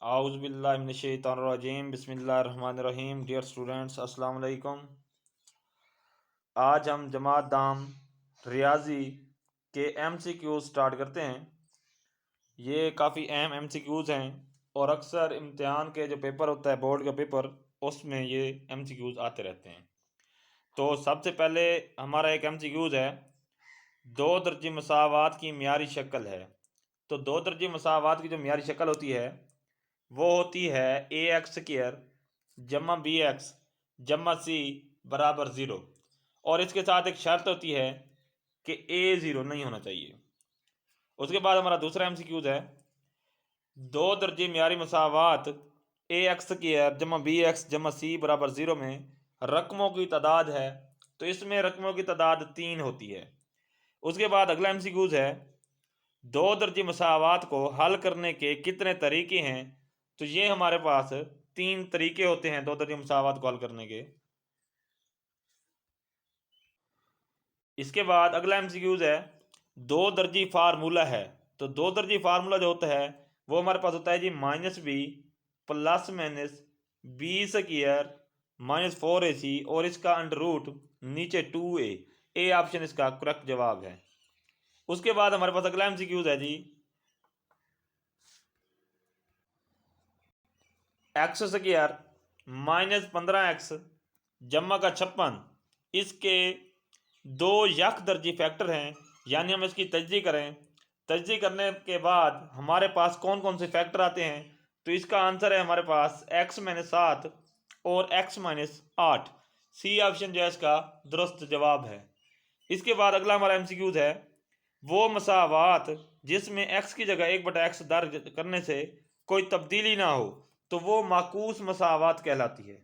आउज़ुबिल्लाहिमिनश्शैतानिर्रजीम बिस्मिल्लाहिर्रहमानिर्रहीम। Dear students, अस्सलाम वालेकुम। आज हम जमात दाम रियाजी के MCQs स्टार्ट करते हैं। ये काफ़ी अहम MCQs हैं और अक्सर इम्तिहान के जो पेपर होता है, बोर्ड का पेपर, उसमें ये MCQs आते रहते हैं। तो सबसे पहले हमारा एक MCQs है, दो दर्जी मसावात की मियारी शक्ल है। तो दो दर्जी मसावात की जो मियारी शक्ल होती है वो होती है AX² जमा BX जमा C बराबर 0, और इसके साथ एक शर्त होती है कि A 0 नहीं होना चाहिए। उसके बाद हमारा दूसरा MCQs है, दो दर्जे मियारी मसावात AX² जमा BX जमा C बराबर 0 में रकमों की तादाद है। तो इसमें रकमों की तादाद 3 होती है। उसके बाद अगला MCQs है, दो दर्जी मसावात को हल करने के कितने तरीके हैं। तो ये हमारे पास 3 तरीके होते हैं दो दर्जी मसावात को हल करने के। इसके बाद अगला MCQs है, दो दर्जी फार्मूला है। तो दो दर्जी फार्मूला जो होता है वो हमारे पास होता है जी -b plus minus B² -4AC और इसका अंडर रूट नीचे 2a। ए ऑप्शन इसका करेक्ट जवाब है। उसके बाद हमारे पास अगला MCQs है जी, X² -15X जमा का 56, इसके दो यक दर्जी फैक्टर हैं। यानी हम इसकी तजदी करें, तजदी करने के बाद हमारे पास कौन कौन से फैक्टर आते हैं। तो इसका आंसर है हमारे पास X-7 और X-8। सी ऑप्शन जो है इसका दुरुस्त जवाब है। इसके बाद अगला हमारा MCQs है, वो मसावात जिसमें x की जगह 1/x दर्ज करने से कोई तब्दीली ना हो तो वो माकूस मसावात कहलाती है।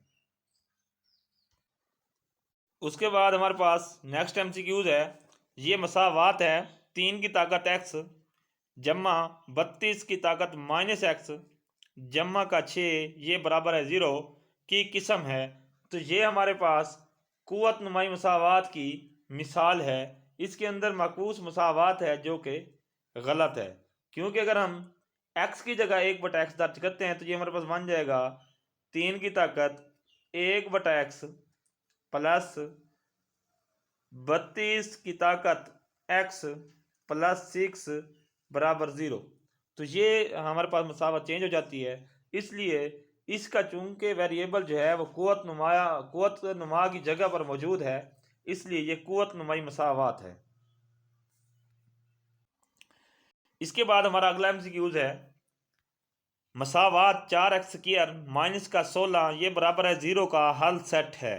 उसके बाद हमारे पास नेक्स्ट MCQs है, ये मसावात है 3 की ताकत x जमा 32 की ताकत -x जमा का 6 ये बराबर है 0 की किस्म है। तो ये हमारे पास कुव्वत नुमाई मसावात की मिसाल है। इसके अंदर माकूस मसावात है जो कि गलत है, क्योंकि अगर हम x की जगह 1/x दर्ज करते हैं तो ये हमारे पास बन जाएगा 3 की ताकत 1/x प्लस 32 की ताकत x प्लस 6 बराबर 0। तो ये हमारे पास मसावत चेंज हो जाती है। इसलिए इसका चूंकि वेरिएबल जो है वो कुव्वत नुमा की जगह पर मौजूद है, इसलिए ये कुव्वत नुमाई मसावात है। इसके बाद हमारा अगला MCQs है, मसावात 4x² माइनस का 16 ये बराबर है 0 का हल सेट है।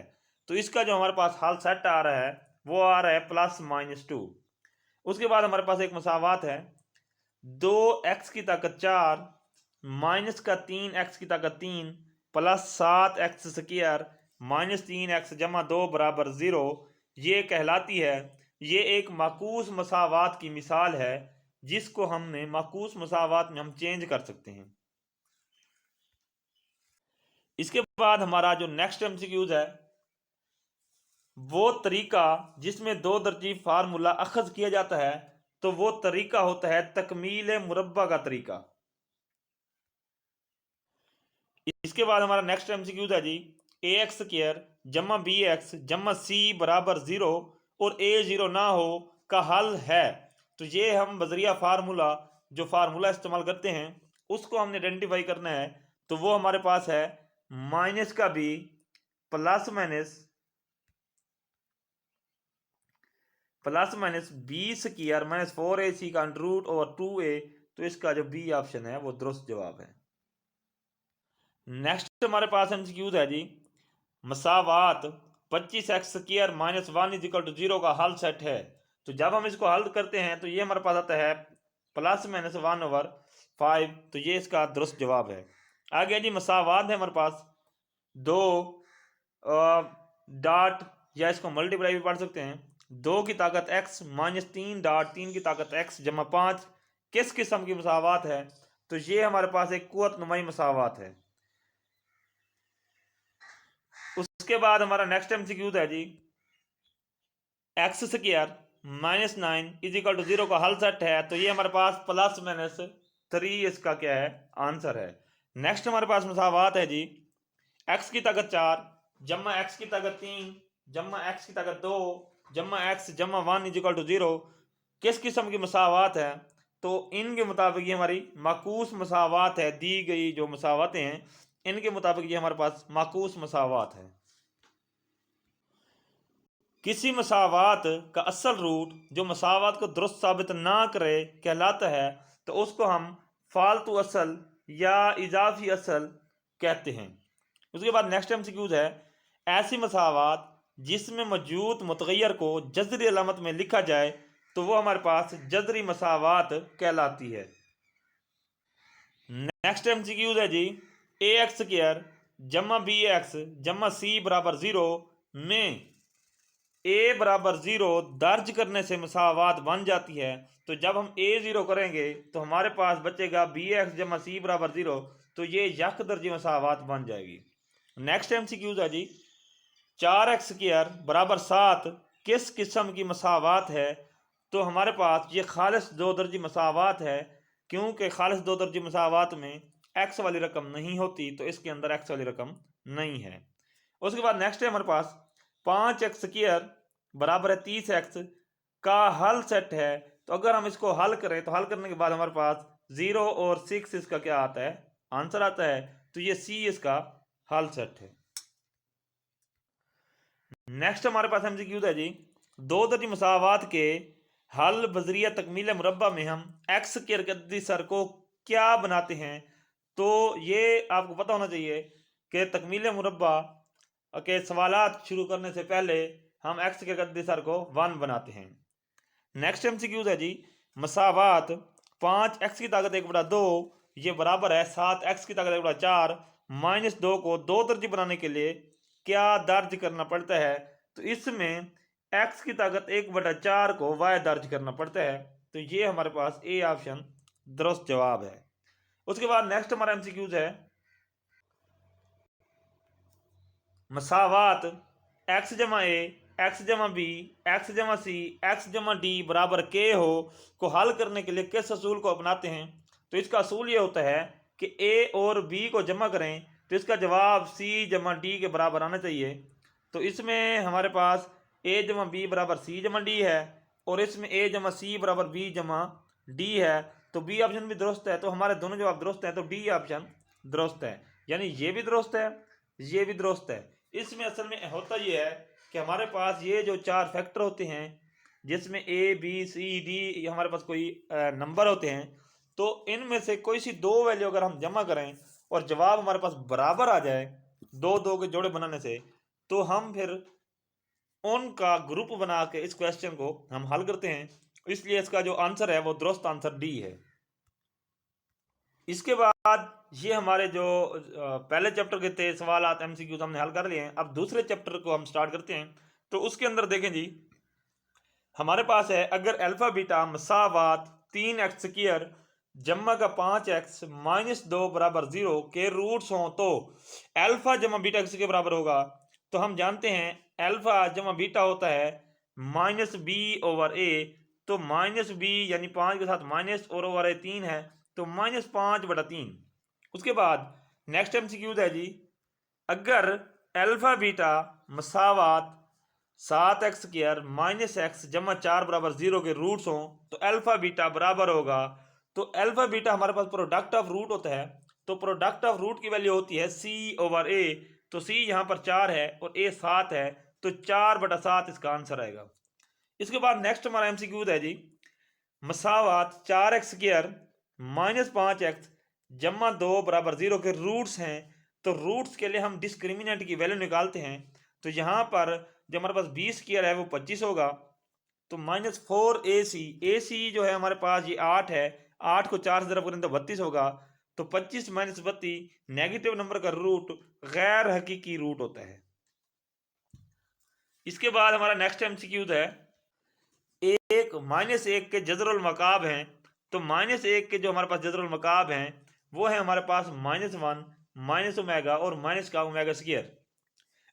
तो इसका जो हमारे पास हल सेट आ रहा है वो आ रहा है +-2। उसके बाद हमारे पास एक मसावात है, 2x की ताकत 4 माइनस का 3x की ताकत 3 प्लस 7x² -3x जमा 2 बराबर 0 ये कहलाती है। ये एक माकूस मसावात की मिसाल है जिसको हमने माकूस मसावात में हम चेंज कर सकते हैं। इसके बाद हमारा जो नेक्स्ट MCQs है, वो तरीका जिसमें दो दर्जी फार्मूला अखज़ किया जाता है तो वो तरीका होता है तकमील मुरब्बा का तरीका। इसके बाद हमारा नेक्स्ट MCQs है जी, AX² जमा BX जमा C बराबर 0 और A 0 ना हो का हल है। तो ये हम बजरिया फार्मूला जो फार्मूला इस्तेमाल करते हैं उसको हमने आइडेंटिफाई करना है। तो वो हमारे पास है -b plus minus B² -4AC का अंडर रूट और 2a। तो इसका जो B ऑप्शन है वो दुरुस्त जवाब है। नेक्स्ट हमारे पास MCQs है जी, मसावात 25x² -1 = 0 का हल सेट है। तो जब हम इसको हल करते हैं तो ये हमारे पास आता है +-1/5। तो ये इसका दुरुस्त जवाब है। आगे जी मसावात है हमारे पास दो डॉट, या इसको मल्टीप्लाई भी पढ़ सकते हैं, 2 की ताकत x -3 डॉट 3 की ताकत x जमा 5 किस किस्म की मसावात है। तो ये हमारे पास एक कुव्वत नुमाई मसावात है। उसके बाद हमारा नेक्स्ट MCQs है जी, x² -9 = 0 का हल सेट है। तो ये हमारे पास +-3 इसका क्या है आंसर है। नेक्स्ट हमारे पास मसावात है जी, एक्स की ताकत 4 जमा एक्स की ताकत 3 जमा एक्स की ताकत 2 जमा एक्स जमा 1 इज इक्वल टू 0। किस किस्म की मसावात है? तो इनके मुताबिक ये हमारी माकूस मसावात है। दी गई जो मसावातें हैं इनके मुताबिक ये हमारे पास माकूस मसावात है। किसी मसावात का असल रूट जो मसावात को दुरुस्त साबित ना करे कहलाता है, तो उसको हम फालतू असल या इजाफी असल कहते हैं। उसके बाद नेक्स्ट एमसीक्यूज है, ऐसी मसावात जिसमें मौजूद मुतगैर को जजरी अलामत में लिखा जाए तो वो हमारे पास जजरी मसावात कहलाती है। नेक्स्ट एमसीक्यूज है जी, ए एक्स स्क्वायर जमा बी एक्स जमा सी बराबर 0 में ए बराबर 0 दर्ज करने से मसावात बन जाती है। तो जब हम ए 0 करेंगे तो हमारे पास बचेगा बी एक्स जमा सी बराबर 0, तो ये यक दर्जी मसावात बन जाएगी। नेक्स्ट एमसीक्यूज है जी, 4x स्क्वायर बराबर 7 किस किस्म की मसावात है? तो हमारे पास ये खालिस दो दर्जी मसावात है, क्योंकि खालिस दो दर्जी मसावात में x वाली रकम नहीं होती, तो इसके अंदर x वाली रकम नहीं है। उसके बाद नेक्स्ट है हमारे पास 5x स्क्वायर बराबर है 30x का हल सेट है। तो अगर हम इसको हल करें तो हल करने के बाद हमारे पास 0 और 6 इसका क्या आता है? आंसर आता है। तो ये C इसका हल सेट है। नेक्स्ट हमारे पास एमसीक्यूज है जी, दो दर्जी मसावात के हल बजरिया तकमील मुरब्बा में हम एक्स के रकदी सर को क्या बनाते हैं? तो ये आपको पता होना चाहिए कि तकमील मुरब्बा के सवालात शुरू करने से पहले हम एक्स के रकदी सर को 1 बनाते हैं। नेक्स्ट एमसीक्यूज है जी, मसावात 5x की ताकत 1/2 ये बराबर है 7x की ताकत 1/4 -2 को दो दर्जी बनाने के लिए क्या दर्ज करना पड़ता है? तो इसमें x की ताकत 1/4 को y दर्ज करना पड़ता है। तो ये हमारे पास ए ऑप्शन दुरुस्त जवाब है। उसके बाद नेक्स्ट हमारा एमसीक्यूज है, मसावात x जमा ए एक्स जमा बी एक्स जमा सी एक्स जमा डी बराबर के हो को हल करने के लिए किस असूल को अपनाते हैं? तो इसका असूल ये होता है कि ए और बी को जमा करें तो इसका जवाब सी जमा डी के बराबर आना चाहिए। तो इसमें हमारे पास ए जमा बी बराबर सी जमा डी है और इसमें ए जमा सी बराबर बी जमा डी है। तो बी ऑप्शन भी दुरुस्त है, तो हमारे दोनों जवाब दुरुस्त हैं। तो डी ऑप्शन दुरुस्त है, यानी ये भी दुरुस्त है, ये भी दुरुस्त है। इसमें असल में होता ये है कि हमारे पास ये जो 4 फैक्टर होते हैं जिसमें ए बी सी डी हमारे पास कोई नंबर होते हैं, तो इनमें से कोई सी दो वैल्यू अगर हम जमा करें और जवाब हमारे पास बराबर आ जाए दो दो के जोड़े बनाने से, तो हम फिर उनका ग्रुप बना के इस क्वेश्चन को हम हल करते हैं। इसलिए इसका जो आंसर है वो दुरुस्त आंसर डी है। इसके बाद ये हमारे जो पहले चैप्टर के थे सवाल एमसीक्यूज हमने हल कर लिए हैं। अब दूसरे चैप्टर को हम स्टार्ट करते हैं। तो उसके अंदर देखें जी, हमारे पास है अगर अल्फा बीटा मसावात 3x स्क्वायर जमा का 5x -2 बराबर 0 के रूट्स हों तो अल्फा जमा बीटा किसके के बराबर होगा? तो हम जानते हैं अल्फा जमा बीटा होता है -b/a। तो -b यानी 5 के साथ माइनस और ओवर ए 3 है, तो -5/3। उसके बाद नेक्स्ट एमसीक्यूज है जी, अगर अल्फा बीटा मसावात 7x स्क्वायर -x जमा 4 बराबर 0 के रूट्स हों तो अल्फा बीटा बराबर होगा। तो अल्फा बीटा हमारे पास प्रोडक्ट ऑफ रूट होता है, तो प्रोडक्ट ऑफ रूट की वैल्यू होती है c/a। तो c यहाँ पर 4 है और a 7 है, तो 4/7 इसका आंसर आएगा। इसके बाद नेक्स्ट हमारा एमसीक्यूज है जी, मसावात 4x स्क्वायर -5x जमा 2 बराबर 0 के रूट्स हैं। तो रूट्स के लिए हम डिस्क्रिमिनेंट की वैल्यू निकालते हैं। तो यहाँ पर जो हमारे पास b स्क्वायर है वो 25 होगा, तो -4ac जो है हमारे पास ये 8 है, 8 को 4 से ज़रब करें तो 32 होगा। तो 25 - 32 नेगेटिव नंबर का रूट गैर हकीकी रूट होता है। इसके बाद हमारा नेक्स्ट एमसीक्यूज है, एक -1 के जजरुल मकाब हैं। तो -1 के जो हमारे पास जजरुल मकाब हैं वो है हमारे पास -1 माइनस ओमेगा और माइनस का ओमेगा स्क्वायर।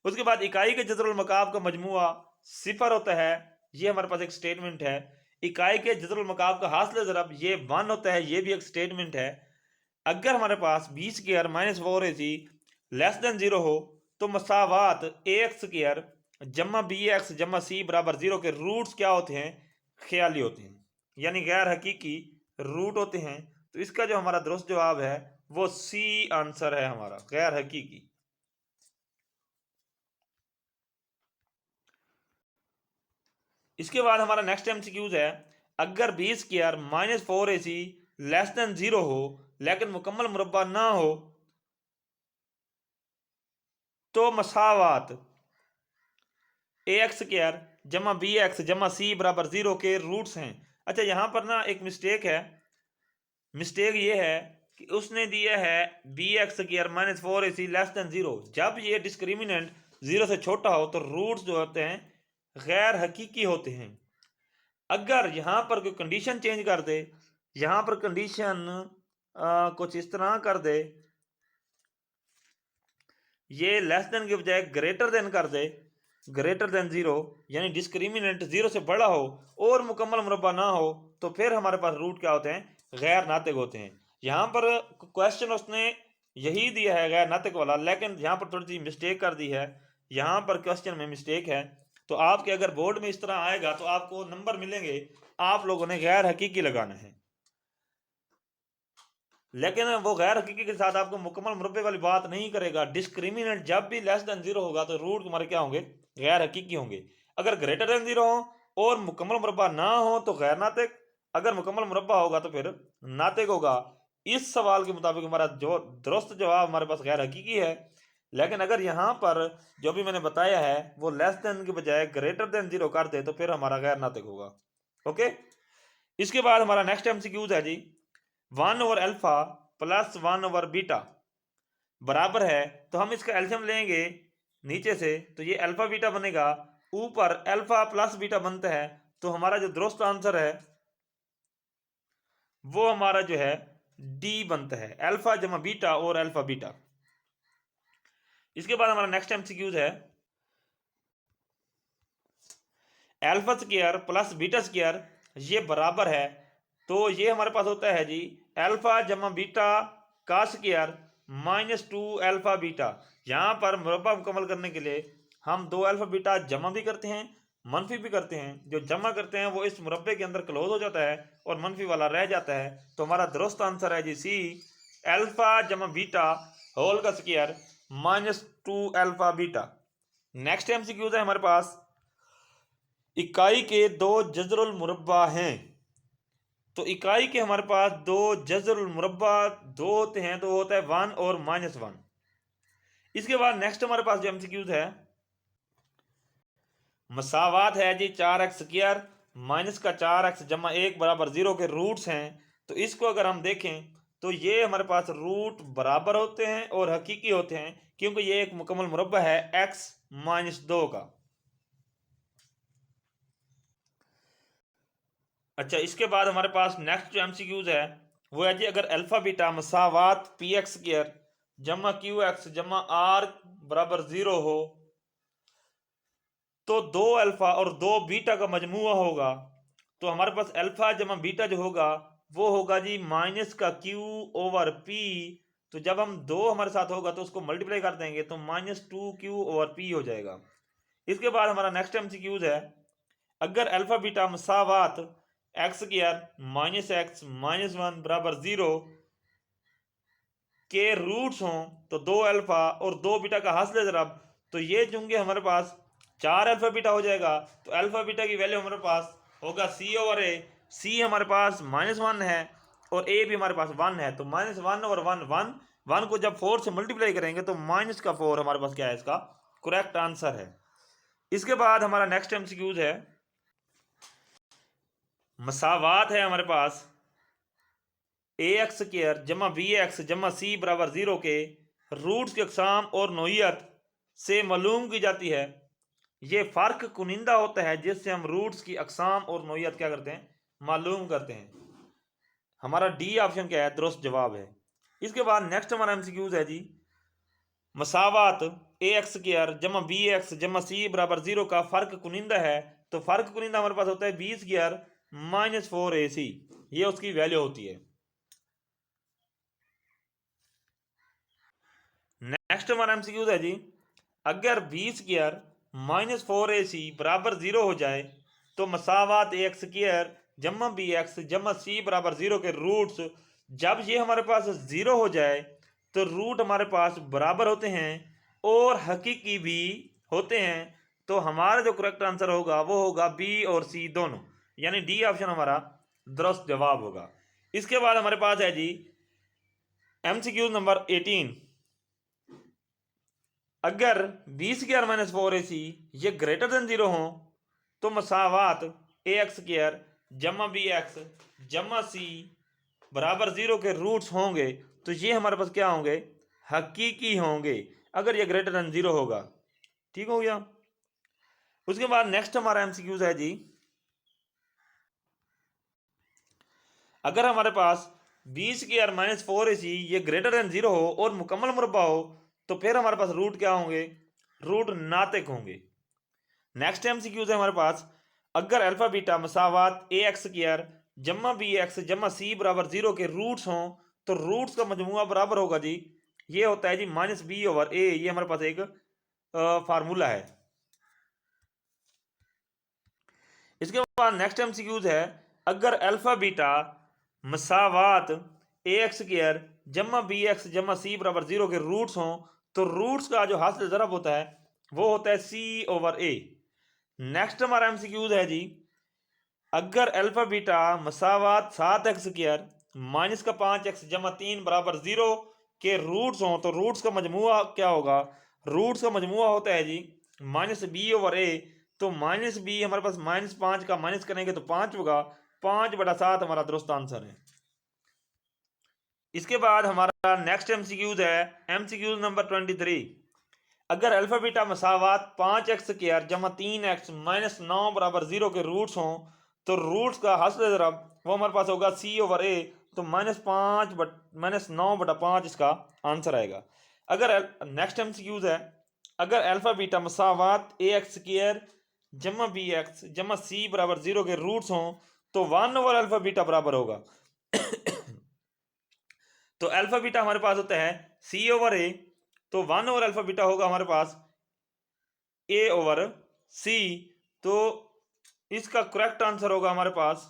उसके बाद इकाई के जजरुल मकाब का मजमुआ 0 होता है, ये हमारे पास एक स्टेटमेंट है। इकाई के जजरुल मकाब का हासिल ज़रब ये 1 होता है, ये भी एक स्टेटमेंट है। अगर हमारे पास b square minus 4ac less than 0 हो तो मसावात ए एक्स स्क्वायर जमा बी एक्स जमा सी बराबर 0 के रूट्स क्या होते हैं? ख्याली होते हैं, यानी गैर हकीकी रूट होते हैं। तो इसका जो हमारा दुरुस्त जवाब है वो सी आंसर है हमारा, गैर हकीकी। इसके बाद हमारा नेक्स्ट एमसीक्यूज है, अगर B square minus 4ac less than 0 हो लेकिन मुकम्मल मुरब्बा ना हो तो मसावात ए एक्स स्क्वायर जमा बी एक्स जमा सी बराबर 0 के रूट्स हैं। अच्छा, यहाँ पर ना एक मिस्टेक है। मिस्टेक ये है कि उसने दिया है B X square minus 4ac less than 0। जब ये डिस्क्रिमिनेंट 0 से छोटा हो तो रूट्स जो होते हैं गैर हकीकी होते हैं। अगर यहाँ पर कोई कंडीशन चेंज कर दे, यहाँ पर कंडीशन कुछ इस तरह कर दे, ये लेस देन के बजाय ग्रेटर देन कर दे, ग्रेटर देन 0, यानी डिस्क्रिमिनेंट 0 से बड़ा हो और मुकम्मल मुरब्बा ना हो, तो फिर हमारे पास रूट क्या होते हैं? गैर नातिक होते हैं। यहाँ पर क्वेश्चन उसने यही दिया है गैर नातिक वाला, लेकिन यहाँ पर थोड़ी सी मिस्टेक कर दी है। यहाँ पर क्वेश्चन में मिस्टेक है, तो आपके अगर बोर्ड में इस तरह आएगा तो आपको नंबर मिलेंगे, आप लोगों ने गैर हकीकी लगाना है। लेकिन वो गैर हकीकी के साथ आपको मुकम्मल मुरब्बे वाली बात नहीं करेगा। डिस्क्रिमिनेंट जब भी लेस देन 0 होगा तो रूट तुम्हारे क्या होंगे? गैर हकीकी होंगे। अगर ग्रेटर देन 0 हो और मुकम्मल मुरब्बा ना हो तो गैर नातिक, अगर मुकम्मल मुरब्बा होगा तो फिर नातिक होगा। इस सवाल के मुताबिक हमारा जो दुरुस्त जवाब हमारे पास गैर हकीकी है। लेकिन अगर यहाँ पर जो भी मैंने बताया है वो लेस देन के बजाय ग्रेटर देन 0 कर दे तो फिर हमारा गैर नातिक होगा। ओके, इसके बाद हमारा नेक्स्ट एमसीक्यूज है जी, 1 over alpha plus 1 over beta बराबर है, तो हम इसका एल्शियम लेंगे नीचे से, तो ये अल्फा बीटा बनेगा, ऊपर अल्फा प्लस बीटा बनता है। तो हमारा जो दुरुस्त आंसर है वो हमारा जो है डी बनता है, अल्फा जमा बीटा और अल्फा बीटा। इसके बाद हमारा नेक्स्ट एमसीक्यूज है, alpha square plus beta square ये बराबर है, तो ये हमारे पास होता है जी अल्फा जमा बीटा का स्क्वायर माइनस 2 अल्फा बीटा। यहाँ पर मुरब्बा मुकम्मल करने के लिए हम 2 अल्फा बीटा जमा भी करते हैं, मनफी भी करते हैं। जो जमा करते हैं वो इस मुरब्बे के अंदर क्लोज हो जाता है और मनफी वाला रह जाता है। तो हमारा दुरुस्त आंसर है जी सी, अल्फा जमा बीटा होल का square minus 2 alpha beta. Next MCQs है हमारे पास, इकाई के दो जजरुल मुरब्बा हैं, तो इकाई के हमारे पास दो जजरुल मुरब्बा दो होते हैं, तो होता है 1 और -1। इसके बाद नेक्स्ट हमारे पास जो एमसीक्यूज है, मसावात है जी 4x स्क्वायर माइनस का 4x जमा 1 बराबर 0 के रूट्स हैं। तो इसको अगर हम देखें तो ये हमारे पास रूट बराबर होते हैं और हकीकी होते हैं, क्योंकि ये एक मुकम्मल मुरब्बा है x - 2 का। अच्छा, इसके बाद हमारे पास नेक्स्ट जो एमसीक्यूज है वो है जी, अगर अल्फा बीटा मसावात पी एक्स स्क्वायर जमा क्यू एक्स जमा आर बराबर 0 हो तो 2 अल्फा और 2 बीटा का मजमुआ होगा। तो हमारे पास अल्फा जमा बीटा जो होगा वो होगा जी माइनस का क्यू ओवर पी। तो जब हम 2 हमारे साथ होगा तो उसको मल्टीप्लाई कर देंगे तो -2q ओवर पी हो जाएगा। इसके बाद हमारा नेक्स्ट एमसीक्यूज है, अगर अल्फा बीटा मसावात x square minus x minus 1 बराबर 0 के रूट्स हों तो 2 अल्फा और 2 बीटा का हासिल ज़रब, तो ये चूंकि हमारे पास 4 अल्फा बीटा हो जाएगा तो अल्फा बीटा की वैल्यू हमारे पास होगा सी ओवर ए। सी हमारे पास -1 है और ए भी हमारे पास 1 है, तो -1 और 1 1 1 को जब 4 से मल्टीप्लाई करेंगे तो -4 हमारे पास क्या है, इसका करेक्ट आंसर है। इसके बाद हमारा नेक्स्ट एमसीक्यूज है, मसावात है हमारे पास ए एक्स स्क्वायर जमा बी एक्स जमा सी बराबर 0 के रूट्स की अकसाम और नोयत से मालूम की जाती है। ये फ़र्क कुनिंदा होता है जिससे हम रूट्स की अकसाम और नोयत क्या करते हैं, मालूम करते हैं। हमारा डी ऑप्शन क्या है, दुरुस्त जवाब है। इसके बाद नेक्स्ट हमारा एमसीक्यूज है जी, मसावात ए एक्स स्क्वायर जमा बी एक्स जमा सी बराबर 0 का फ़र्क कुनिंदा है, तो फ़र्क कुनिंदा हमारे पास होता है बी स्क्वायर -4ac, ये उसकी वैल्यू होती है। नेक्स्ट हमारा एमसीक्यूज है जी, अगर बी स्क्वायर माइनस 4ac बराबर 0 हो जाए तो मसावात ए एक्स स्क्वायर जमा बी एक्स जमा सी बराबर 0 के रूट्स, जब ये हमारे पास 0 हो जाए तो रूट हमारे पास बराबर होते हैं और हकीकी भी होते हैं, तो हमारा जो करेक्ट आंसर होगा वो होगा बी और सी दोनों, यानी डी ऑप्शन हमारा दुरुस्त जवाब होगा। इसके बाद हमारे पास है जी एमसीक्यूज नंबर 18, अगर बी स्क्वायर माइनस 4ac ये ग्रेटर देन 0 हो तो मसावात ए एक्स स्क्वायर जमा बी एक्स जमा सी बराबर 0 के रूट्स होंगे, तो ये हमारे पास क्या होंगे, हकीकी होंगे अगर ये ग्रेटर देन 0 होगा। ठीक हो गया। उसके बाद नेक्स्ट हमारा एमसीक्यूज है जी, अगर हमारे पास बी स्क्वायर माइनस 4ac ये ग्रेटर देन 0 हो और मुकम्मल मुरब्बा हो तो फिर हमारे पास रूट क्या होंगे, रूट नातिक होंगे। नेक्स्ट एमसीक्यूज है हमारे पास, अगर अल्फा बीटा मसावात ए एक्स स्क्वायर जमा बी एक्स जमा सी बराबर 0 के रूट्स हों तो रूट्स का मजमुआ बराबर होगा जी, ये होता है जी माइनस बी ओवर ए, ये हमारे पास एक फार्मूला है। इसके बाद नेक्स्ट एमसीक्यूज है, अगर अल्फा बीटा मसावात ए एक्स स्क्वायर जमा बी एक्स जमा सी बराबर 0 के रूट्स हों तो रूट्स का जो हासिल ज़रब होता है वो होता है सी ओवर ए। नेक्स्ट हमारा एमसीक्यूज है जी, अगर अल्फा बीटा मसावात 7x स्क्वायर माइनस का 5x जमा 3 बराबर 0 के रूट्स हों तो रूट्स का मजमुआ क्या होगा, रूट्स का मजमुआ होता है जी माइनस बी ओवर ए, तो माइनस बी हमारे पास माइनस 5 का माइनस करेंगे तो 5 होगा, 5/7 हमारा दुरुस्त आंसर है। इसके बाद हमारा नेक्स्ट एमसीक्यूज है एमसीक्यूज नंबर 23, अगर अल्फा बीटा मसावात 5x स्क्वायर जमा 3x माइनस 9 बराबर 0 के रूट्स हों तो रूट्स का हासिल ज़रब वो हमारे पास होगा सी ओवर ए, तो माइनस 9/5 इसका आंसर आएगा। अगर नेक्स्ट एमसीक्यूज है, अगर अल्फा बीटा मसावात ए एक्स स्क्वायर जमा बी एक्स जमा सी बराबर 0 के रूट्स हों तो 1 ओवर अल्फा बीटा बराबर होगा तो अल्फा बीटा हमारे पास होता है सी ओवर ए, तो 1 ओवर अल्फा बीटा होगा हमारे पास ए ओवर सी, तो इसका करेक्ट आंसर होगा हमारे पास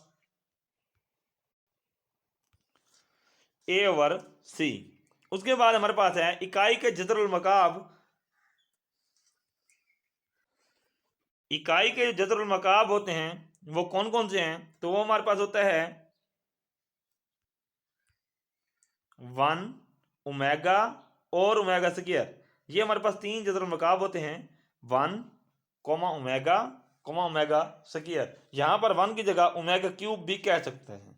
ए ओवर सी। उसके बाद हमारे पास है इकाई के जदरुल मकाब, इकाई के जदरुल मकाब होते हैं वो कौन कौन से हैं, तो वो हमारे पास होता है 1 ओमेगा और ओमेगा स्क्वायर, ये हमारे पास 3 जदरुल मकाब होते हैं 1 ओमेगा ओमेगा स्क्वायर, यहां पर 1 की जगह ओमेगा क्यूब भी कह सकते हैं।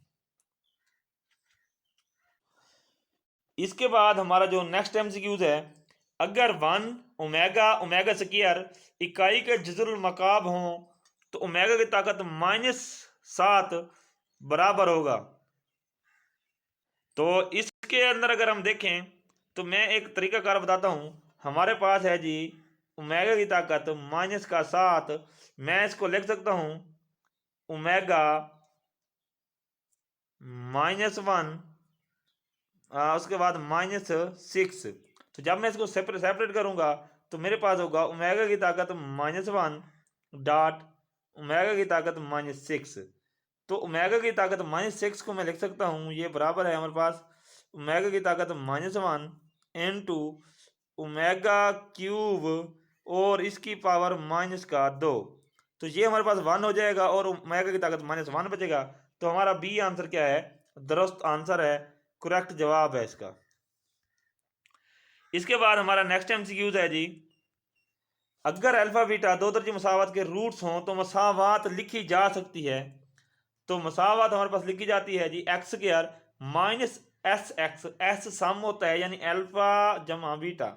इसके बाद हमारा जो नेक्स्ट एमसीक्यूज है, अगर 1 ओमेगा स्क्वायर इकाई के जज़रुल मकाब हों तो ओमेगा की ताकत -7 बराबर होगा। तो इसके अंदर अगर हम देखें तो मैं एक तरीकाकार बताता हूं, हमारे पास है जी ओमेगा की ताकत -7, मैं इसको लिख सकता हूं ओमेगा -1 उसके बाद -6, तो जब मैं इसको सेपरेट करूंगा तो मेरे पास होगा ओमेगा की ताकत -1 डॉट ओमेगा की ताकत -6, तो ओमेगा की ताकत -6 को मैं लिख सकता हूँ, ये बराबर है हमारे पास ओमेगा की ताकत -1 इनटू ओमेगा क्यूब और इसकी पावर -2, तो ये हमारे पास 1 हो जाएगा और ओमेगा की ताकत -1 बचेगा, तो हमारा बी आंसर क्या है, दुरुस्त आंसर है, करेक्ट जवाब है इसका। इसके बाद हमारा नेक्स्ट एमसीक्यूज है जी, अगर अल्फा बीटा दो दर्जे मसावत के रूट्स हों तो मसावत लिखी जा सकती है, तो मसावत हमारे पास लिखी जाती है जी x square minus s x, s sum होता है यानी अल्फा जमा बीटा,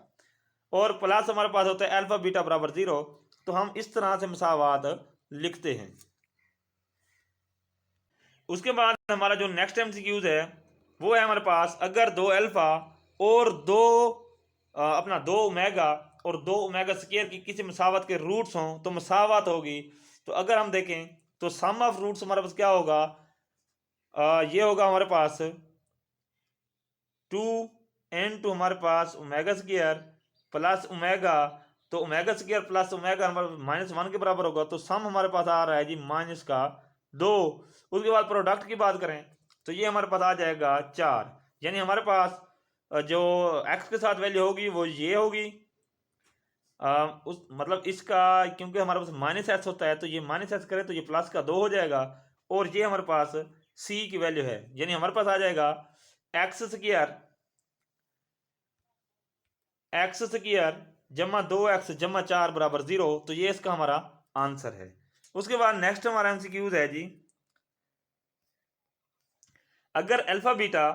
और प्लस हमारे पास होता है अल्फा बीटा बराबर 0, तो हम इस तरह से मसावत लिखते हैं। उसके बाद हमारा जो नेक्स्ट एमसीक्यूज है वो है हमारे पास, अगर 2 अल्फा और 2 ओमेगा और 2 ओमेगा स्क्वायर की किसी मसावत के रूट्स हों तो मसावत होगी, तो अगर हम देखें तो सम ऑफ रूट्स हमारे पास क्या होगा, ये होगा हमारे पास 2 इनटू हमारे पास ओमेगा स्क्वायर प्लस ओमेगा, तो ओमेगा स्क्वायर प्लस ओमेगा हमारे -1 के बराबर होगा, तो सम हमारे पास आ रहा है जी -2। उसके बाद प्रोडक्ट की बात करें तो ये हमारे पास आ जाएगा 4, यानी हमारे पास जो x के साथ वैल्यू होगी वो ये होगी। उस मतलब इसका, क्योंकि हमारे पास -s होता है तो ये -s करे तो ये प्लस का 2 हो जाएगा, और ये हमारे पास c की वैल्यू है, यानी हमारे पास आ जाएगा एक्स स्क्वायर जमा 2x जमा 4 बराबर 0, तो ये इसका हमारा आंसर है। उसके बाद नेक्स्ट हमारा एमसीक्यूज है जी, अगर अल्फा बीटा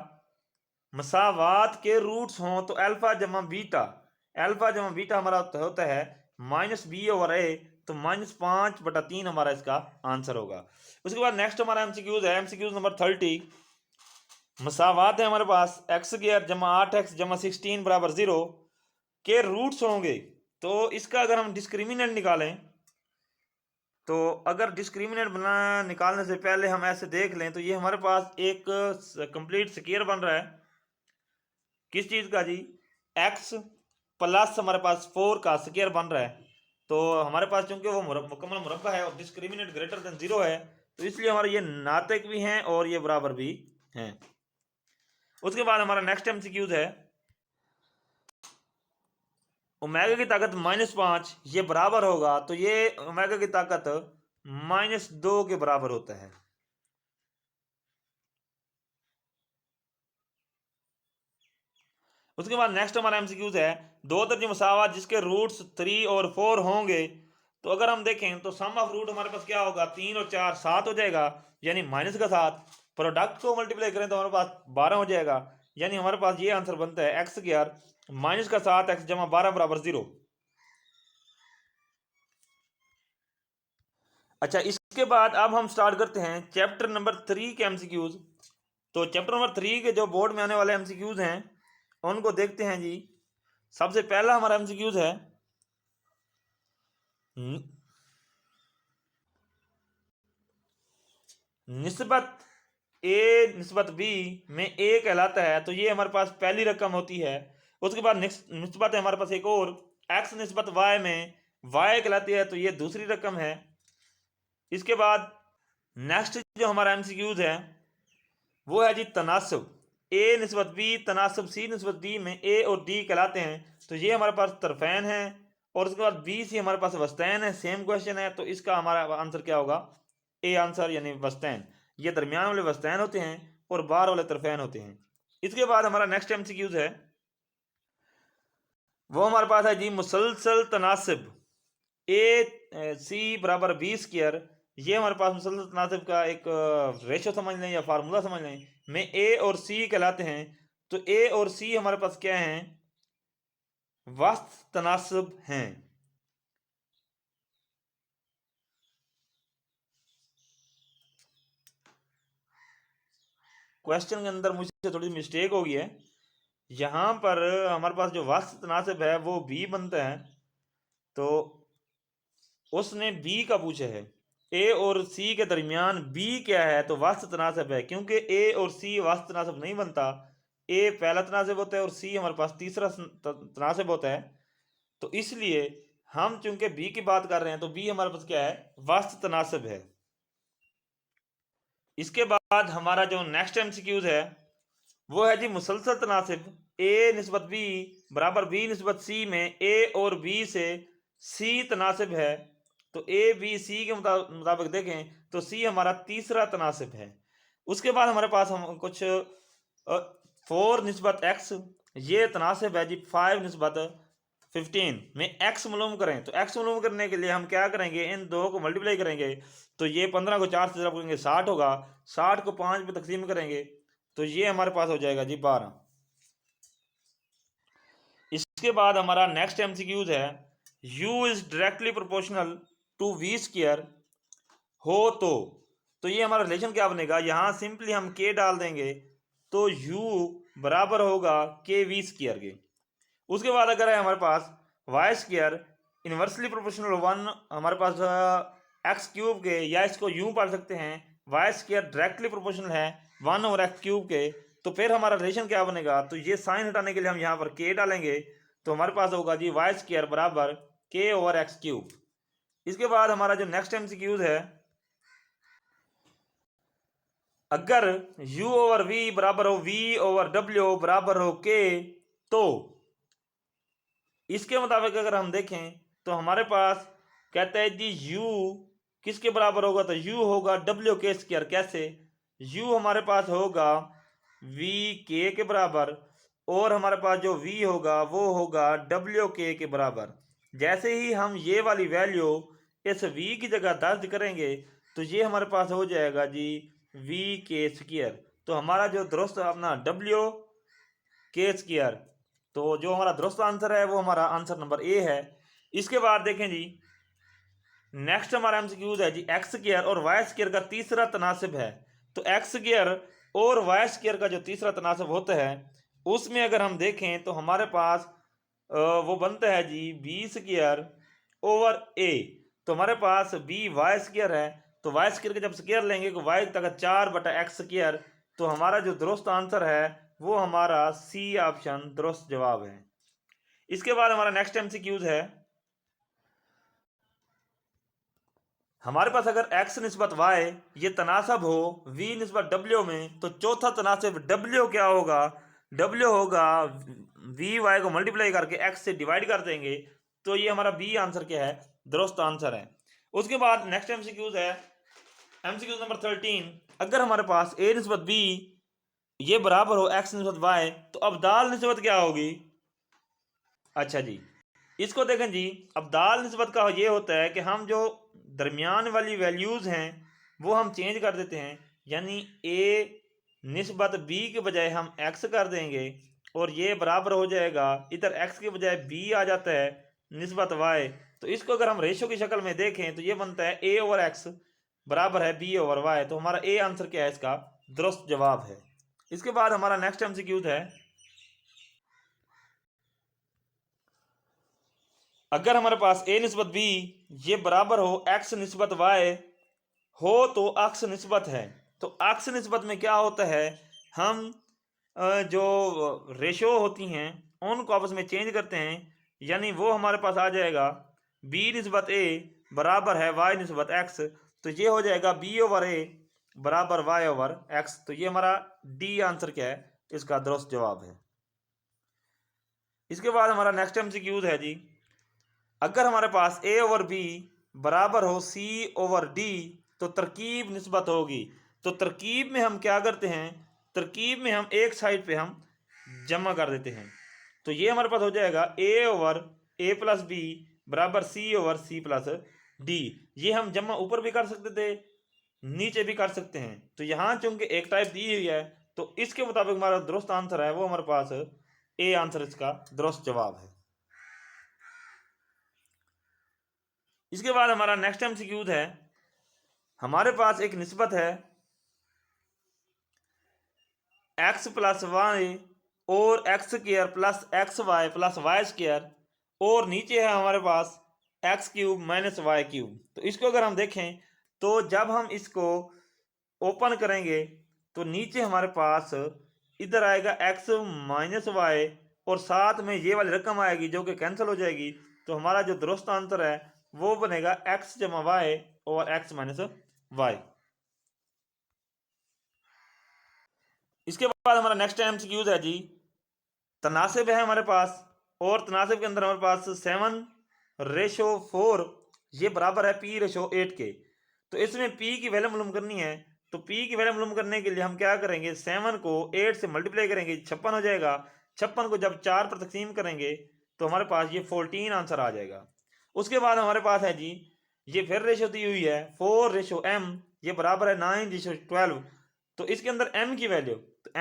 मसावात के रूट्स हों तो अल्फा जमा बीटा हमारा होता है -b/a, तो -5/3 हमारा इसका आंसर होगा। उसके बाद नेक्स्ट हमारा एमसीक्यूज है, एमसीक्यूज नंबर 30। मसावात है हमारे पास x² जमा 8x जमा 16 बराबर 0 के रूट्स होंगे, तो इसका अगर हम डिस्क्रिमिनेंट निकालें, तो अगर डिस्क्रिमिनेंट निकालने से पहले हम ऐसे देख लें तो ये हमारे पास एक कंप्लीट स्क्वायर बन रहा है। किस चीज़ का जी? x प्लस हमारे पास 4 का स्क्वायर बन रहा है। तो हमारे पास चूंकि वो मुकम्मल मुरब्बा है और डिस्क्रिमिनेंट ग्रेटर देन 0 है, तो इसलिए हमारे ये नातिक भी हैं और ये बराबर भी हैं। उसके बाद हमारा नेक्स्ट एमसीक्यूज है, ओमेगा की ताकत -5 ये बराबर होगा, तो ये ओमेगा की ताकत -2 के बराबर होता है। उसके बाद नेक्स्ट हमारा एमसीक्यूज है, दो दर्जे मसावत जिसके रूट्स 3 और 4 होंगे, तो अगर हम देखें तो सम ऑफ रूट हमारे पास क्या होगा, 3 और 4 7 हो जाएगा, यानी माइनस का 7। प्रोडक्ट को मल्टीप्लाई करें तो हमारे पास 12 हो जाएगा, यानी हमारे पास ये आंसर बनता है x² - 7x जमा 12 बराबर 0। अच्छा, इसके बाद अब हम स्टार्ट करते हैं चैप्टर नंबर 3 के एमसीक्यूज। तो चैप्टर नंबर 3 के जो बोर्ड में आने वाले एमसीक्यूज हैं उनको देखते हैं जी। सबसे पहला हमारा एमसीक्यूज है, निस्बत a निस्बत b में a कहलाता है, तो ये हमारे पास पहली रकम होती है। उसके बाद निस्बत है हमारे पास एक और, x निस्बत y में y कहलाती है, तो ये दूसरी रकम है। इसके बाद नेक्स्ट जो हमारा एमसीक्यूज है वो है जी तनासब, a निस्बत b तनासब c निस्बत d में a और d कहलाते हैं, तो ये हमारे पास तरफैन है। और उसके बाद b c हमारे पास वस्तैन है, सेम क्वेश्चन है, तो इसका हमारा आंसर क्या होगा, ए आंसर, यानी वस्तैन। ये दरमियान वाले वस्तैन होते हैं और बाहर वाले तरफैन होते हैं। इसके बाद हमारा नेक्स्ट एमसीक्यूज है, वो हमारे पास है जी मुसलसल तनासिब ए सी बराबर b²। ये हमारे पास मुसलसल तनासिब का एक रेशो समझ लें या फार्मूला समझ लें, में a और c कहलाते हैं। तो a और c हमारे पास क्या हैं, वस्त तनासिब हैं। क्वेश्चन के अंदर मुझसे थोड़ी मिस्टेक हो गई है, यहाँ पर हमारे पास जो वस्त तनासिब है वो b बनता है, तो उसने b का पूछा है। a और c के दरमियान b क्या है, तो वस्त तनासिब है, क्योंकि a और c वस्त तनासिब नहीं बनता। a पहला तनासिब होता है और c हमारे पास तीसरा तनासिब होता है, तो इसलिए हम चूंकि b की बात कर रहे हैं तो b हमारे पास क्या है, वस्त तनासिब है। इसके बाद हमारा जो नेक्स्ट एमसीक्यूज है वो है जी मुसलसल तनासिब a निस्बत b बराबर b निस्बत c में a और b से c तनासिब है, तो a b c के मुताबिक देखें तो c हमारा तीसरा तनासिब है। उसके बाद हमारे पास हम कुछ 4 निस्बत x ये तनासिब है जी 5 निस्बत 15 में x मालूम करें, तो x मालूम करने के लिए हम क्या करेंगे, इन दो को मल्टीप्लाई करेंगे, तो ये 15 को 4 से ज़रा करेंगे 60 होगा, 60 को 5 पे तकसीम करेंगे तो ये हमारे पास हो जाएगा जी 12। इसके बाद हमारा नेक्स्ट एमसीक्यूज है, u is directly proportional to v² हो तो ये हमारा रिलेशन क्या बनेगा, यहाँ सिंपली हम k डाल देंगे तो u बराबर होगा kv² के। उसके बाद अगर है हमारे पास y² इनवर्सली प्रोपोर्शनल 1 हमारे पास x³ के, या इसको यूं पढ़ सकते हैं y² डायरेक्टली प्रोपोर्शनल है 1 और x³ के, तो फिर हमारा रिलेशन क्या बनेगा, तो ये साइन हटाने के लिए हम यहाँ पर k डालेंगे, तो हमारे पास होगा जी वाई स्क्वायर बराबर के ओवर एक्स क्यूब। इसके बाद हमारा जो नेक्स्ट एमसीक्यूज है, अगर u ओवर v बराबर हो v ओवर w बराबर हो k, तो इसके मुताबिक अगर हम देखें तो हमारे पास कहता है जी u किसके बराबर होगा, तो u होगा w के स्क्वायर। कैसे, u हमारे पास होगा v k के बराबर और हमारे पास जो v होगा वो होगा w k के बराबर। जैसे ही हम ये वाली वैल्यू इस v की जगह दर्ज करेंगे तो ये हमारे पास हो जाएगा जी v के स्क्वायर। तो हमारा जो दुरुस्त अपना w के स्क्वायर, तो जो हमारा दुरुस्त आंसर है वो हमारा आंसर नंबर ए है। इसके बाद देखें जी नेक्स्ट हमारा एमसीक्यूज है जी एक्स स्क्वायर और वाई स्क्वायर का तीसरा तनासिब है। तो एक्स स्क्वायर और वाई स्क्वायर का जो तीसरा तनासिब होता है उसमें अगर हम देखें तो हमारे पास वो बनता है जी बी स्क्वायर ओवर ए। तो हमारे पास बी वाई स्क्वायर है, तो वाई स्क्वायर का जब स्क्वायर लेंगे तो वाई तक 4/x स्क्वायर। तो हमारा जो दुरुस्त आंसर है वो हमारा सी ऑप्शन दुरुस्त जवाब है। इसके बाद हमारा नेक्स्ट एमसीक्यूज है, हमारे पास अगर x निस्बत y ये तनासब हो v निस्बत w में, तो चौथा तनासब w क्या होगा, w होगा v y को मल्टीप्लाई करके x से डिवाइड कर देंगे। तो ये हमारा बी आंसर क्या है, दुरुस्त आंसर है। उसके बाद नेक्स्ट एमसीक्यूज है एमसीक्यूज नंबर 13, अगर हमारे पास a निस्बत b ये बराबर हो x निस्बत y, तो अब्दाल निस्बत क्या होगी। अच्छा जी, इसको देखें जी, अब्दाल निस्बत का ये होता है कि हम जो दरमियान वाली वैल्यूज़ हैं वो हम चेंज कर देते हैं, यानी a निस्बत b के बजाय हम x कर देंगे और ये बराबर हो जाएगा, इधर x के बजाय b आ जाता है निस्बत y। तो इसको अगर हम रेशो की शक्ल में देखें तो ये बनता है a ओवर x बराबर है b ओवर y। तो हमारा a आंसर क्या है, इसका दुरुस्त जवाब है। इसके बाद हमारा नेक्स्ट एमसीक्यूज है, अगर हमारे पास a निस्बत b ये बराबर हो x निस्बत y हो तो अक्स निस्बत है। तो अक्स निस्बत में क्या होता है, हम जो रेशो होती हैं उनको आपस में चेंज करते हैं, यानी वो हमारे पास आ जाएगा b निस्बत a बराबर है y निस्बत x। तो ये हो जाएगा b ओवर a बराबर y ओवर x। तो ये हमारा डी आंसर क्या है, इसका दुरुस्त जवाब है। इसके बाद हमारा नेक्स्ट एमसीक्यूज है जी, अगर हमारे पास a ओवर b बराबर हो c ओवर d तो तरकीब निस्बत होगी। तो तरकीब में हम क्या करते हैं, तरकीब में हम एक साइड पे हम जमा कर देते हैं। तो ये हमारे पास हो जाएगा a over a plus b बराबर c over c plus d। ये हम जमा ऊपर भी कर सकते थे, नीचे भी कर सकते हैं। तो यहाँ चूंकि एक टाइप दी हुई है तो इसके मुताबिक हमारा दुरुस्त आंसर है वो हमारे पास ए आंसर, इसका दुरुस्त जवाब है। इसके बाद हमारा नेक्स्ट एमसीक्यूज है, हमारे पास एक निस्बत है x प्लस वाई और x square plus x y plus y square, और नीचे है हमारे पास x cube minus y cube. तो इसको अगर हम देखें तो जब हम इसको ओपन करेंगे तो नीचे हमारे पास इधर आएगा x माइनस वाई और साथ में ये वाली रकम आएगी जो कि कैंसिल हो जाएगी। तो हमारा जो दुरुस्त आंसर है वो बनेगा x जमा Y over x minus Y. इसके बाद हमारा नेक्स्ट एमसीक्यूज है जी, तनासिब है हमारे पास और तनासिब के अंदर हमारे पास 7:4 ये बराबर है p/8 के। तो इसमें p की वैल्यू मालूम करनी है। तो p की वैल्यू मालूम करने के लिए हम क्या करेंगे, 7 को 8 से मल्टीप्लाई करेंगे, 56 हो जाएगा। 56 को जब 4 पर तकसीम करेंगे तो हमारे पास ये 14 आंसर आ जाएगा। उसके बाद हमारे पास है जी, ये फिर रेशो दी हुई है 4:m ये बराबर है 9:12। तो इसके अंदर m की वैल्यू, तो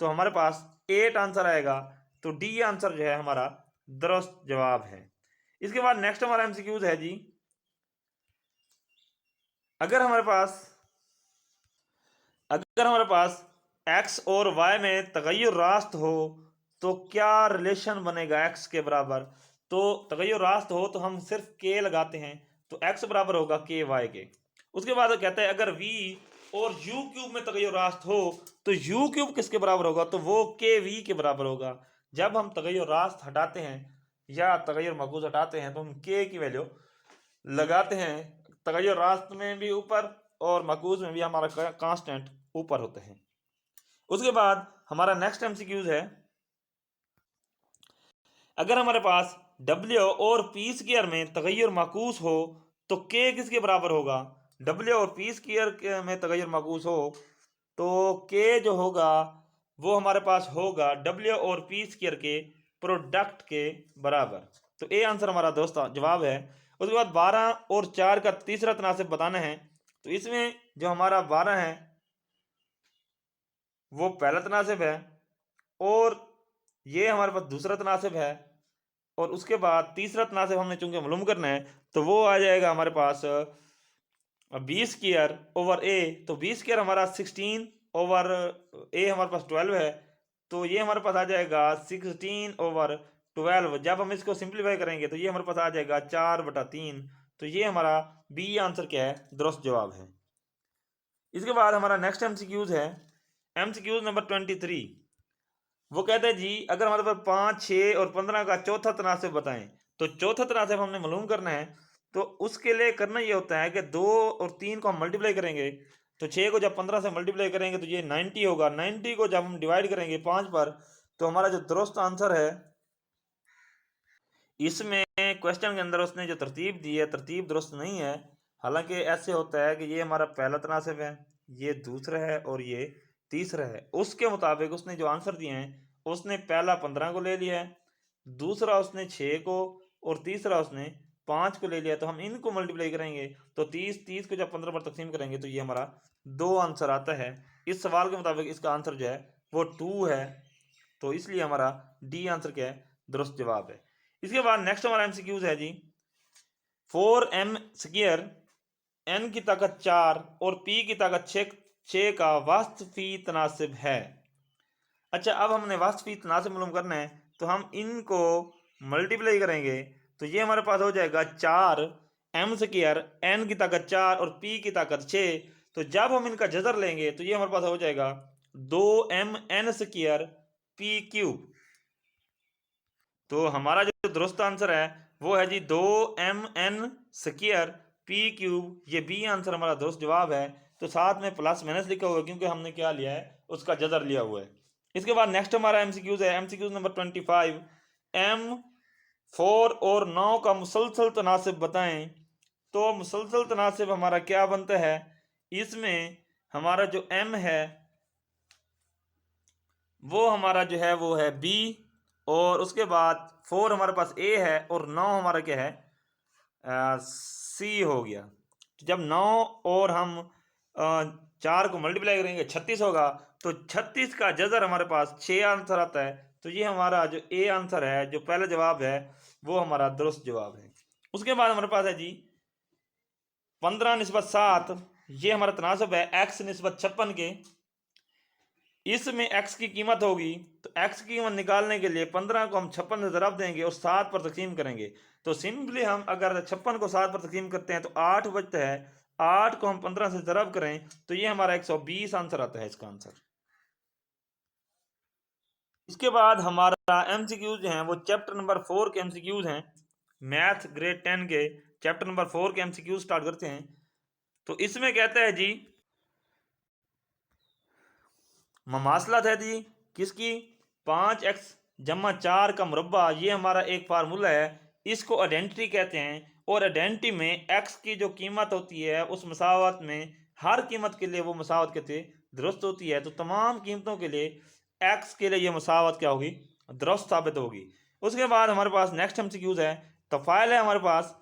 तो हमारे पास 8 आंसर आएगा। तो डी आंसर जो है हमारा दुरुस्त जवाब है। इसके बाद नेक्स्ट हमारा एमसीक्यूज है जी, अगर हमारे पास x और y में तगय्युर रास्त हो तो क्या रिलेशन बनेगा x के बराबर। तो तगय्युर रास्त हो तो हम सिर्फ k लगाते हैं, तो x बराबर होगा k y के। उसके बाद कहता है अगर v और यू क्यूब में तगय्युर रास्त हो तो यू क्यूब किसके बराबर होगा, तो वो के वी के बराबर होगा। जब हम तगय्युर रास्त हटाते हैं या तगय्युर मखूज हटाते हैं तो हम के की वैल्यू लगाते हैं। तगय्युर रास्त में भी ऊपर और मखूज में भी हमारा कांस्टेंट ऊपर होते हैं। उसके बाद हमारा नेक्स्ट एमसीक्यूज है, अगर हमारे पास डब्ल्यू और पी स्क्वायर में तगय्युर माकूस हो तो के किसके बराबर होगा। डब्ल्यू और पी स्क्वायर में तगय्युर माकूस हो तो के जो होगा वो हमारे पास होगा डब्ल्यू और पी स्क्वायर के प्रोडक्ट के बराबर। तो ए आंसर हमारा दोस्त जवाब है। उसके बाद 12 और 4 का तीसरा तनासिब बताना है। तो इसमें जो हमारा 12 है वो पहला तनासिब है और ये हमारे पास दूसरा तनासिब है और उसके बाद तीसरा तनासिब हमने चूंकि मालूम करना है तो वो आ जाएगा हमारे पास बी स्क्वायर ओवर ए। तो बी स्क्वायर हमारा 16 ओवर ए हमारे पास 12 है तो ये हमारे पास आ जाएगा 16 ओवर 12। जब हम इसको सिंप्लीफाई करेंगे तो ये हमारे पास आ जाएगा 4/3। तो ये हमारा बी आंसर क्या है, दुरुस्त जवाब है। इसके बाद हमारा नेक्स्ट एमसीक्यूज है एमसीक्यूज नंबर 23। वो कहते हैं जी अगर हमारे पास 5, 6 और 15 का चौथा तनासिब बताएं। तो चौथा तनासिब हमने मालूम करना है तो उसके लिए करना ये होता है कि 2 और 3 को हम मल्टीप्लाई करेंगे तो 6 को जब 15 से मल्टीप्लाई करेंगे तो ये 90 होगा। 90 को जब हम डिवाइड करेंगे 5 पर तो हमारा जो दुरुस्त आंसर है, इसमें क्वेश्चन के अंदर उसने जो तरतीब दी है तरतीब दुरुस्त नहीं है। हालांकि ऐसे होता है कि ये हमारा पहला तनासिब है, ये दूसरा है और ये तीसरा है। उसके मुताबिक उसने जो आंसर दिए हैं उसने पहला 15 को ले लिया है, दूसरा उसने 6 को और तीसरा उसने 5 को ले लिया। तो हम इनको मल्टीप्लाई करेंगे तो 30 को जब 15 पर तकसीम करेंगे तो ये हमारा 2 आंसर आता है। इस सवाल के मुताबिक इसका आंसर जो है वो 2 है। तो इसलिए हमारा डी आंसर क्या है, दुरुस्त जवाब है। इसके बाद नेक्स्ट हमारा एमसीक्यूज है जी 4m स्क्वायर n की ताकत 4 और p की ताकत 6 का वास्तवी तनासिब है। अच्छा, अब हमने वास्तवी तनासिब मालूम करना है तो हम इनको मल्टीप्लाई करेंगे तो ये हमारे पास हो जाएगा 4m स्क्वायर n की ताकत 4 और p की ताकत 6। तो जब हम इनका जजर लेंगे तो ये हमारे पास हो जाएगा 2mn स्क्वायर p क्यूब। तो हमारा जो दुरुस्त आंसर है वो है जी 2mn स्क्वायर पी क्यूब। ये बी आंसर हमारा दुरुस्त जवाब है। तो साथ में प्लस माइनस लिखा हुआ है क्योंकि हमने क्या लिया है, उसका जदर लिया हुआ है। इसके बाद नेक्स्ट हमारा एमसीक्यूज है एमसीक्यूज नंबर 25। m 4 और 9 का मुसलसल तनासिब बताएं। तो मुसलसल तनासिब हमारा क्या बनता है, इसमें हमारा जो m है वो हमारा जो है वो है b और उसके बाद 4 हमारे पास a है और 9 हमारा क्या है c हो गया। तो जब 9 और हम 4 को मल्टीप्लाई करेंगे 36 होगा। तो 36 का जजर हमारे पास 6 आंसर आता है। तो ये हमारा जो ए आंसर है, जो पहला जवाब है, वो हमारा दुरुस्त जवाब है। उसके बाद हमारे पास है जी 15/7। ये हमारा तनासब है x निस्बत 56 के। इसमें x की कीमत होगी तो x की कीमत निकालने के लिए 15 को हम 56 से ज़रब देंगे और 7 पर तकसीम करेंगे। तो सिंपली हम अगर 56 को 7 पर तकसीम करते हैं तो 8 बचता है। 8 को हम 15 से ज़रब करें तो ये हमारा 120 आंसर आता है इसका आंसर। इसके बाद हमारा एमसीक्यूज हैं वो चैप्टर नंबर 4 के एमसीक्यूज हैं। मैथ ग्रेड 10 के चैप्टर नंबर 4 के एमसीक्यूज स्टार्ट करते हैं। तो इसमें कहता है जी ममासलत है जी किसकी, 5x जमा 4 का मुरब्बा। ये हमारा एक फार्मूला है, इसको आइडेंटिटी कहते हैं। और आइडेंटिटी में x की जो कीमत होती है उस मसावत में हर कीमत के लिए वो मसावत कहते दुरुस्त होती है। तो तमाम कीमतों के लिए x के लिए ये मसावत क्या होगी, दुरुस्त साबित होगी। उसके बाद हमारे पास नेक्स्ट एमसीक्यूज है। तो फाइल है हमारे पास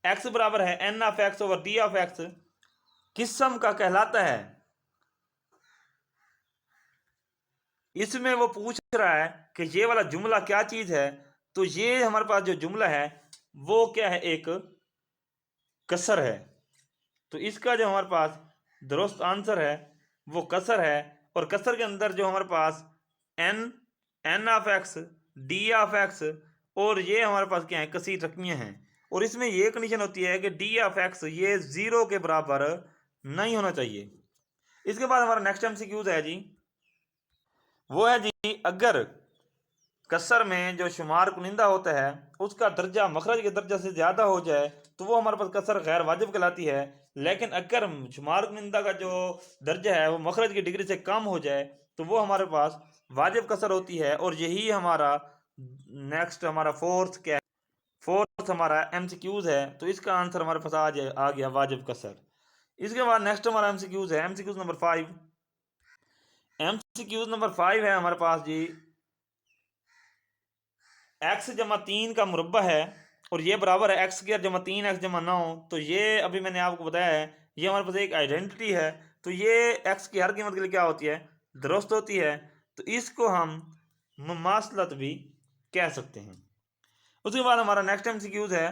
x बराबर है n of x over d of x किस्म का कहलाता है। इसमें वो पूछ रहा है कि ये वाला जुमला क्या चीज है। तो ये हमारे पास जो जुमला है वो क्या है, एक कसर है। तो इसका जो हमारे पास दुरुस्त आंसर है वो कसर है। और कसर के अंदर जो हमारे पास n of x d of x और ये हमारे पास क्या है, कसीर रकमियां हैं। और इसमें ये कंडीशन होती है कि d ऑफ x ये 0 के बराबर नहीं होना चाहिए। इसके बाद हमारा नेक्स्ट एमसीक्यूज है जी, वो है जी अगर कसर में जो शुमार कुनिंदा होता है उसका दर्जा मखरज के दर्जा से ज़्यादा हो जाए तो वो हमारे पास कसर गैर वाजिब कहलाती है। लेकिन अगर शुमार कुनिंदा का जो दर्जा है वो मखरज की डिग्री से कम हो जाए तो वो हमारे पास वाजिब कसर होती है। और यही हमारा नेक्स्ट हमारा फोर्थ क्या है, फोर्थ हमारा एमसीक्यूज है। तो इसका आंसर हमारे पास आ गया वाजिब कसर। इसके बाद नेक्स्ट हमारा एमसीक्यूज है, एमसीक्यूज नंबर 5। एमसीक्यूज नंबर 5 है हमारे पास जी, एक्स जमा 3 का मुरब्बा है और ये बराबर है एक्स स्क्वायर जमा 3x जमा 9। तो ये अभी मैंने आपको बताया है ये हमारे पास एक आइडेंटिटी है। तो ये एक्स की हर कीमत के लिए क्या होती है, दुरुस्त होती है। तो इसको हम मुमासलत भी कह सकते हैं। उसके बाद हमारा नेक्स्ट एमसीक्यूज है,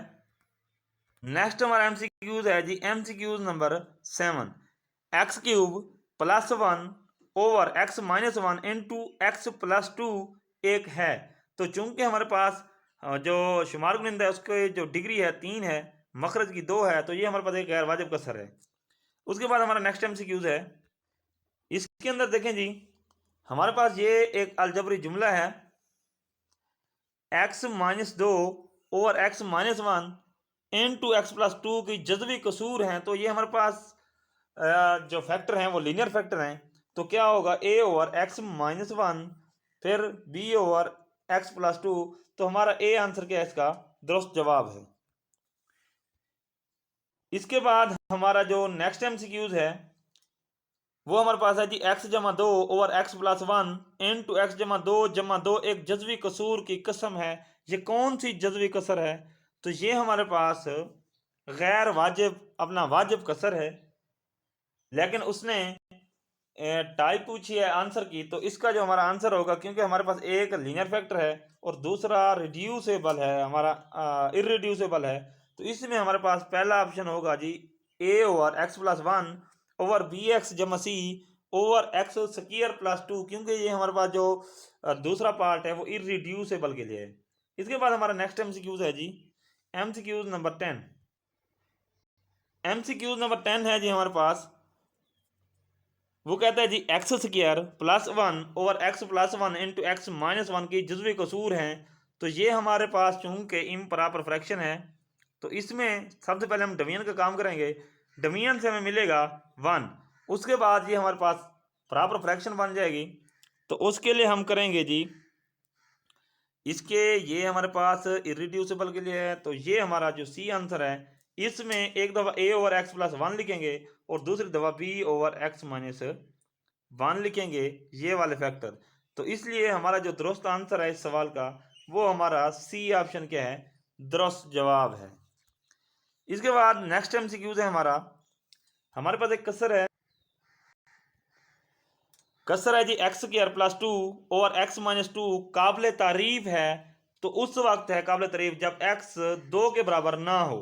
नेक्स्ट हमारा एमसीक्यूज है जी MCQs number 7। X cube plus 1 over x minus 1 into x plus 2 एक है। तो चूंकि हमारे पास जो शुमार कुनिंदा है उसके जो डिग्री है 3 है, मखरज की 2 है, तो ये हमारे पास एक गैर वाजिब कसर है। उसके बाद हमारा नेक्स्ट एमसीक्यूज है, इसके अंदर देखें जी हमारे पास ये एक अलजबरी जुमला है, x minus 2 over x minus 1 into x plus 2 की जज़वी कसूर हैं। तो ये हमारे पास जो फैक्टर हैं वो लीनियर फैक्टर हैं। तो क्या होगा, ए ओवर एक्स माइनस 1 फिर बी ओवर एक्स प्लस 2। तो हमारा ए आंसर क्या है, इसका दुरुस्त जवाब है। इसके बाद हमारा जो नेक्स्ट एमसीक्यूज है वो हमारे पास है जी एक्स जमा 2 over x plus 1 into x जमा 2 एक जज़वी कसूर की कसम है। ये कौन सी जज़वी कसर है, तो ये हमारे पास गैर वाजिब अपना वाजिब कसर है। लेकिन उसने टाइप पूछी है आंसर की, तो इसका जो हमारा आंसर होगा, क्योंकि हमारे पास एक लीनियर फैक्टर है और दूसरा रिड्यूसेबल है, हमारा इररिड्यूसेबल है, तो इसमें हमारे पास पहला ऑप्शन होगा जी a over x plus 1 over b x जमा c over x square plus 2, क्योंकि ये हमारे पास जो दूसरा पार्ट है वो इररिड्यूसेबल के लिए है। इसके बाद हमारा नेक्स्ट एमसीक्यूज है जी एमसीक्यूज नंबर 10। एमसीक्यूज नंबर 10 है जी हमारे पास, वो कहता है जी x square plus 1 over x plus 1 into x minus 1 की जज़वी कसूर हैं। तो ये हमारे पास चूंकि इम्प्रॉपर फ्रैक्शन है, तो इसमें सबसे पहले हम डिवीजन का काम करेंगे। डिवीजन से हमें मिलेगा 1, उसके बाद ये हमारे पास प्रॉपर फ्रैक्शन बन जाएगी। तो उसके लिए हम करेंगे जी इसके, ये हमारे पास इरिड्यूसिबल के लिए है, तो ये हमारा जो सी आंसर है इसमें एक दफ़ा ए ओवर एक्स प्लस 1 लिखेंगे और दूसरी दफ़ा बी ओवर एक्स माइनस 1 लिखेंगे, ये वाले फैक्टर। तो इसलिए हमारा जो दुरुस्त आंसर है इस सवाल का वो हमारा सी ऑप्शन क्या है, दुरुस्त जवाब है। इसके बाद नेक्स्ट एमसीक्यूज है हमारे पास एक कसर है जी एक्स स्क्वायर प्लस 2 और एक्स माइनस 2 काबिल तारीफ है। तो उस वक्त है काबिल तारीफ जब एक्स 2 के बराबर ना हो।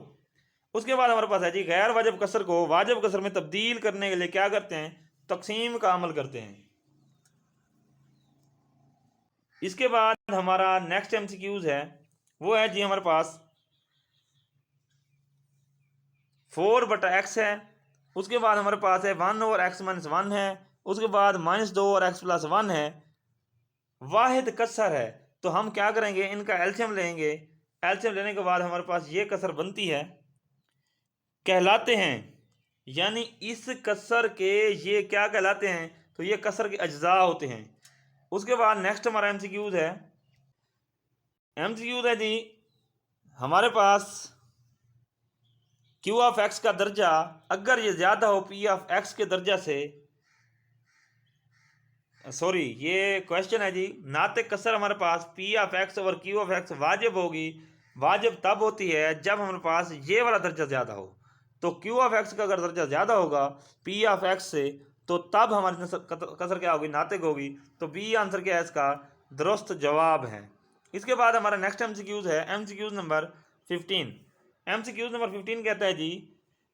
उसके बाद हमारे पास है जी गैर वाजिब कसर को वाजिब कसर में तब्दील करने के लिए क्या करते हैं, तकसीम का अमल करते हैं। इसके बाद हमारा नेक्स्ट एमसीक्यूज है वो है जी हमारे पास 4/x है। उसके बाद हमारे पास है 1 ओवर एक्स माइनस 1 है। उसके बाद -2 और एक्स प्लस 1 है। वाहिद कसर है, तो हम क्या करेंगे, इनका एल्शियम लेंगे। एल्शियम लेने के बाद हमारे पास ये कसर बनती है, कहलाते हैं, यानी इस कसर के ये क्या कहलाते हैं, तो ये कसर के अज्जा होते हैं। उसके बाद नेक्स्ट हमारा एमसीक्यूज है जी हमारे पास क्यू ऑफ एक्स का दर्जा अगर ये ज़्यादा हो पी ऑफ एक्स के दर्जा से, सॉरी ये क्वेश्चन है जी, नाते कसर हमारे पास पी ऑफ एक्स और क्यू ऑफ एक्स वाजिब होगी। वाजिब तब होती है जब हमारे पास ये वाला दर्जा ज़्यादा हो। तो क्यू ऑफ एक्स का अगर दर्जा ज़्यादा होगा पी ऑफ एक्स से, तो तब हमारी कसर क्या होगी, नातिक होगी। तो बी आंसर क्या है इसका, दुरुस्त जवाब है। इसके बाद हमारा नेक्स्ट एमसीक्यूज है एमसीक्यूज नंबर 15। एमसीक्यूज नंबर 15 कहता है जी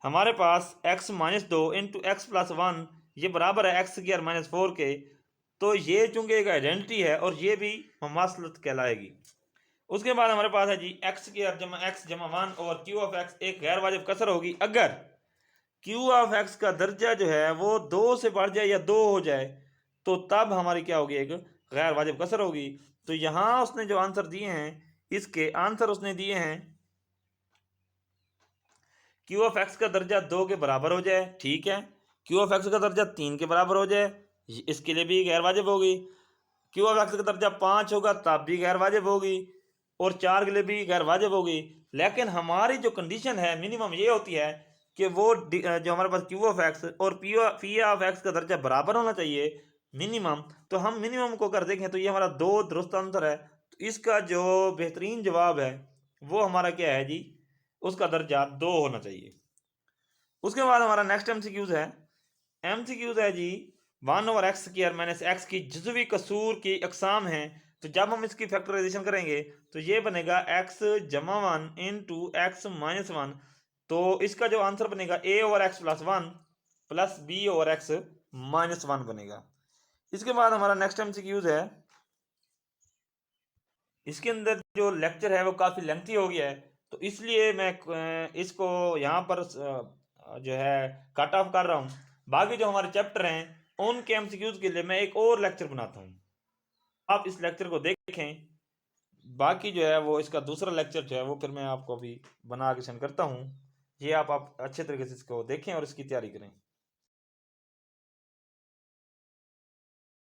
हमारे पास x minus 2 into x plus 1 ये बराबर है एक्स स्क्वायर माइनस 4 के। तो ये चूंकि एक आइडेंटिटी है और ये भी मुमासलत कहलाएगी। उसके बाद हमारे पास है जी एक्स स्क्वायर जमा एक्स जमा 1 और क्यू ऑफ एक्स एक गैर वाजिब कसर होगी अगर क्यू ऑफ एक्स का दर्जा जो है वो 2 से बढ़ जाए या 2 हो जाए तो तब हमारी क्या होगी, एक गैर वाजिब कसर होगी। तो यहाँ उसने जो आंसर दिए हैं, इसके आंसर उसने दिए हैं क्यू ऑफ एक्स का दर्जा 2 के बराबर हो जाए, ठीक है। क्यू ऑफ एक्स का दर्जा 3 के बराबर हो जाए, इसके लिए भी गैर वाजिब होगी। क्यू ऑफ एक्स का दर्जा 5 होगा तब भी गैर वाजिब होगी, और 4 के लिए भी गैर वाजिब होगी। लेकिन हमारी जो कंडीशन है मिनिमम ये होती है कि वो जो हमारे पास क्यू ऑफ एक्स और पी ऑफ एक्स का दर्जा बराबर होना चाहिए मिनिमम। तो हम मिनिमम को कर देखें तो ये हमारा 2 दुरुस्त आंसर है। तो इसका जो बेहतरीन जवाब है वो हमारा क्या है जी, उसका दर्जा 2 होना चाहिए। उसके बाद हमारा नेक्स्ट एमसीक्यूज है। एमसीक्यूज है जी 1/x² माइनस एक्स की जुज़वी कसूर की अकसाम है। तो जब हम इसकी फैक्टराइजेशन करेंगे तो ये बनेगा x जमा 1 इंटू एक्स माइनस 1। तो इसका जो आंसर बनेगा a/x+1 प्लस b/x -1 बनेगा। इसके बाद हमारा नेक्स्ट एमसीक्यूज है। इसके अंदर जो लेक्चर है वो काफ़ी लेंथी हो गया है, तो इसलिए मैं इसको यहाँ पर जो है कट ऑफ कर रहा हूँ। बाकी जो हमारे चैप्टर हैं उनके एमसीक्यूज के लिए मैं एक और लेक्चर बनाता हूँ, आप इस लेक्चर को देखें। बाकी जो है वो इसका दूसरा लेक्चर जो है वो फिर मैं आपको अभी बना के सेंड करता हूँ। ये आप अच्छे तरीके से इसको देखें और इसकी तैयारी करें।